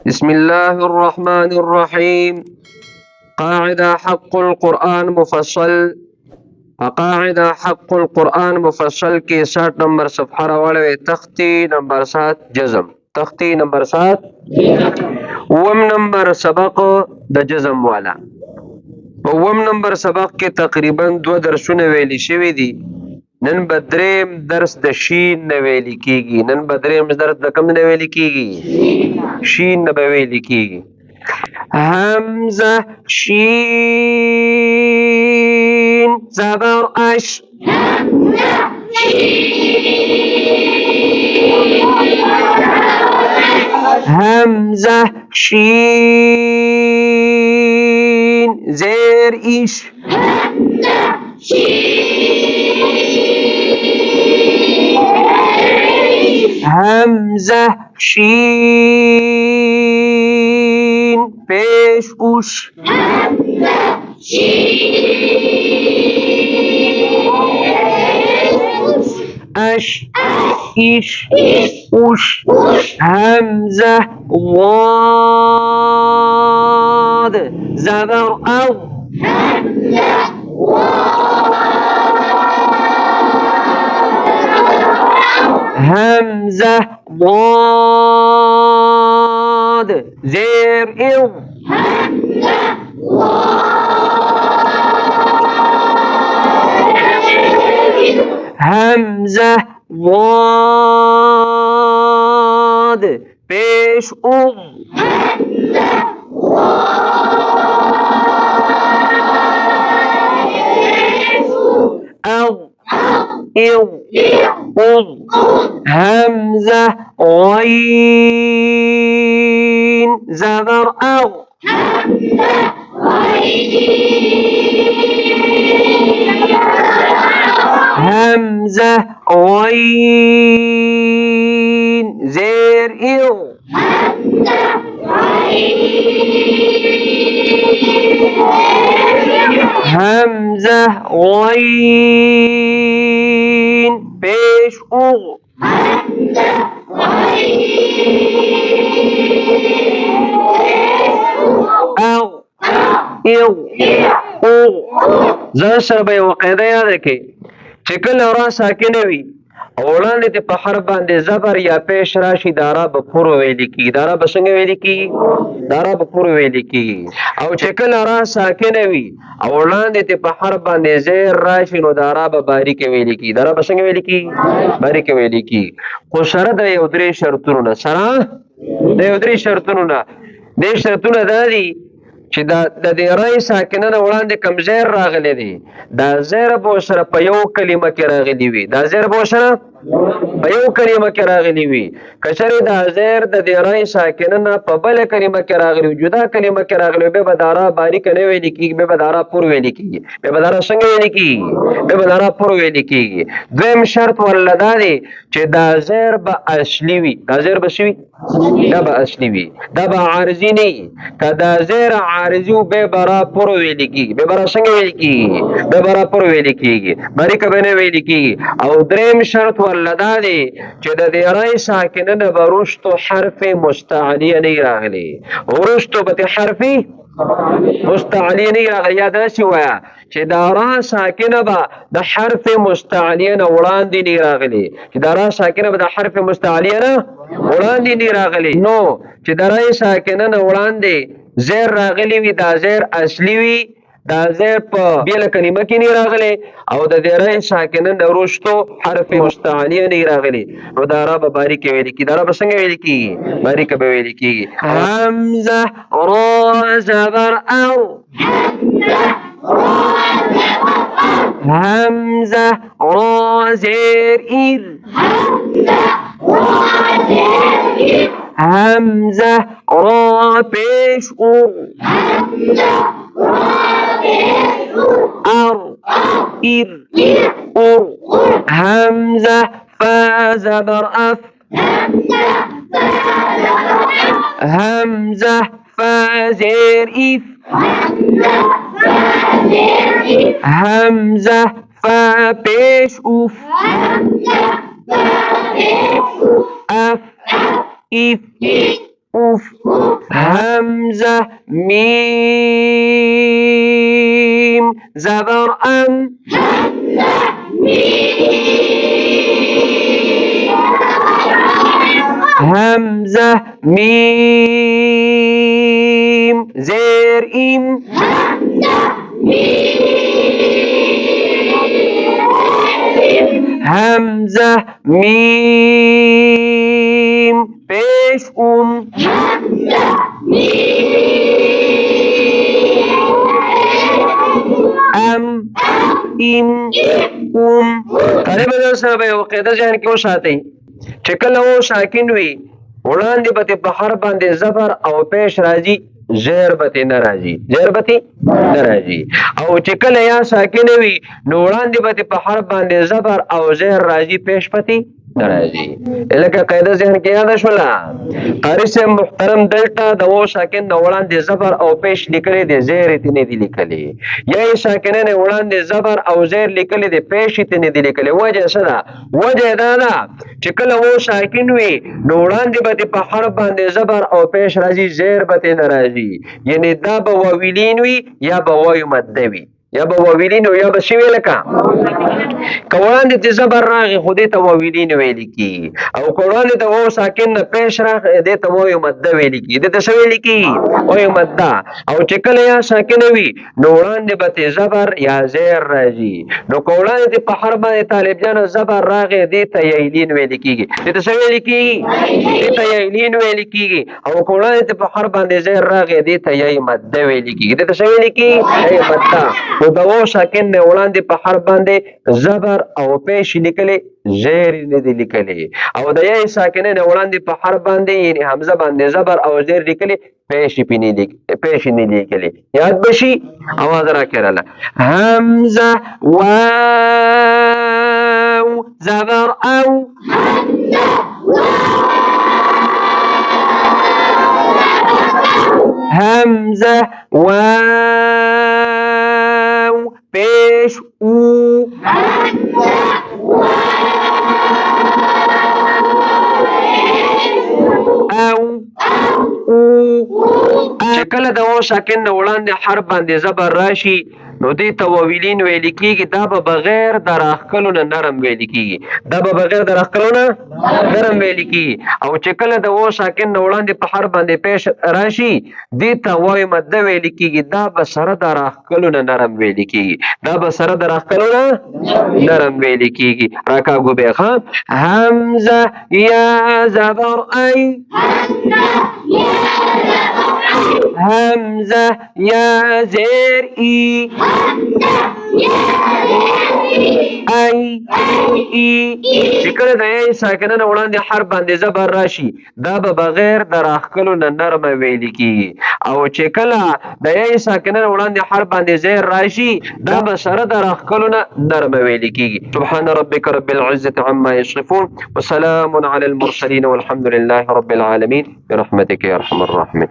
بسم الله الرحمن الرحيم. قاعدة حق القرآن مفصل. قاعدة حق القرآن مفصل کی 60 نمبر صفحہ راوړوي. تختی نمبر 7 جزم. تختی نمبر 7 وم نمبر سبق د جزم والا. په وم نمبر سبق کې تقریبا 2 درسونه ویلي شوي دي. نن بدریم درس د شین نه ویلي کیږي. نن بدریم درس د کوم نه ویلي کیږي؟ شین نه به ویلي کیږي. همزه شین زبر اش. همزه شین زیر ایش. همزه شین پیش اوش. اش ایش اوش. همزه واد زبر او. همزه ضاد زیر او. همزه ضاد پیش او. او همزه غین زبر او. همزه غین زیر او. همزه غین پیش او. او ځان سره به یوه قاعده یاده کړئ چې کله را ساکنه وي او وړاندې دې په حرف باندې زبر یا پیش راشي دا را به پور ویلې کېږي. دا را به څنګه ویلې کېږي؟ دا را به پور ویلې کېږي. او چې کله را ساکنه وي او وړاندې دې په حرف باندې زیر راشي نو دا را به باریکه ویلې کېږي. دا را به څنګه ویلې کېږي؟ باریکه ویلې کېږي. خو سره د یو درې شرطونو نه. سره د یو درې شرطونو نه. دې شرطونه دا دي چې د دې رای ساکنه نه وړاندې کوم زیر راغلی دی دا زیر به سره په یو کلمه کې راغلی وي. دا زیر به سره په یو کلمه کې راغلی وي. که چېرې دا زیر د دې رای ساکنه نه په بله کلمه کې راغلی وي جدا کلمه کې راغلی وي بیا به دا را باریکه نه ویلې کېږي. بیا به دا را پور ویلې کېږي. بیا به دا را څنګه ویلې کېږي؟ بیا به دا را پور ویلې کېږي. دویم شرط ورله دا دی چې دا زیر به اصلي وي. دا زیر به څه وي؟ دا به اصلي وي. دا به عارضي نه وي. که دا زیر عارضي و بیا به را پور ویلې کېږي. بیا به را څنګه ویلې کېږي؟ بیا به را پور ویلې کېږي. باریکه به نه ویلې کېږي. او دریم شرط ورله دا دی چې د دې رای ساکنه نه به وروستو حرف مستعلیه نه راغلی. وروستو به د حرف مستعلیه نه راغلی. یا داسې وایه چې دا را ساکنه به د حرف مستعلیه نه وړاندې نه راغلی. چې دا را ساکنه به د حرف مستعلیه نه وړاندې نه راغلی. نو چې د رای ساکنه نه وړاندې زیر راغلی وي دا زیر اصلي وي. دا زیر په بیله کلمه کې نه راغلی او د دې رای ساکنه نه وروستو حرف مستعلیه نه راغلی نو دا را به باریکه ویلې کېږي. دا را به څنګه ویلې کېږي؟ باریکه به ویلې کېږي. همزه را زبر او. همزه را زیر ایر. همزه را پیش او. ار ایر اور. همزه فا زبر اف. همزه فا زیر ایف. همزه فا پیش اوف. اف ایف اوف. همزة ميم زبر ام. همزة ميم زير إم. همزة ميم پیش ام ام طالب سره به یو قاعده ذهن کې وساتئ چې کله و ساکن وي وړاندې به په حرف باندې زبر او پیش راځي زیر به نه راځي او چې کله یا ساکن وي نو وړاندې به په حرف باندې زبر او زیر راځي پیش پتی راځي. لکه قاعده ذهن کې یاد شوله قاری صاحب محترم دلته د و ساکن نه وړاندې زبر او پیش لیکلي دي زیر یې نه دي لیکلي یا یې ساکنه نه وړاندې زبر او زیر لیکلي دي پیش یې نه دي لیکلي. وجه څه ده؟ وجه دا ده چې کله و ساکن وي نو وړاندې به په حرف باندې زبر او پیش راځي زیر به نه راځي یعنی دا به واویلین وي یا به وایو مده وي یا به واویلین یا به شوی لکه که وړاندې د زبر راغی خو دې ته واویلین ویل کېږي او که وړاندې د واو ساکن نه پیش راغی دې ته وایو مده ویل کېږي دې ته څه ویل کېږي وایو مده. او چې کله یا ساکنه وي نو وړاندې به ته زبر یا زیر راځي نو که وړاندې په حرف باندې طالب جانو زبر راغی دې ته ییلین ویل کېږي دې ته څه ویل کېږي دې ته ییلین ویل کېږي او که وړاندې په حرف باندې زیر راغی دې ته یی مده ویل کېږي دې ته څه ویل کېږي یی مده. نو د واو ساکن نه وړاندې په حرف باندې زبر او پیش لیکلي زیر نه دي لیکلي او د یا ساکنه نه وړاندې په حرف باندې یعنی حمزه باندې زبر او زیر لیکلي پیش نه لیکلي. یاد بشي اواز راکړه همزه واو زبر او همزه واو پیش او چې کله د واو ساکن نه وړاندې حرف باندې زبر راشي نو دې ته واویلین ویل کېږي دا به بغیر د راښکلو نه نرم ویل کېږي او چې کله د واو ساکن نه وړاندې په حرف باندې پیش راشي دې ته وایو مده ویل کېږي دا به سره د راښکلو نه نرم ویل کېږي راکاږو بیا ښه همزه یا زبر ای همزه یا زیر ای ای چې کله د ای ساکنه نه وړاندې حرف باندې زبر راشي دا به بغیر د راښکلو نه نرمه ویل کېږي او چې کله د ای ساکنه نه وړاندې حرف باندې زیر راشي دا به سره د راښکلو نه نرمه ویل کېږي. سبحان ربك رب العزة عما يصفون وسلام على المرسلين والحمد لله رب العالمين برحمتك يا ارحم الراحمين.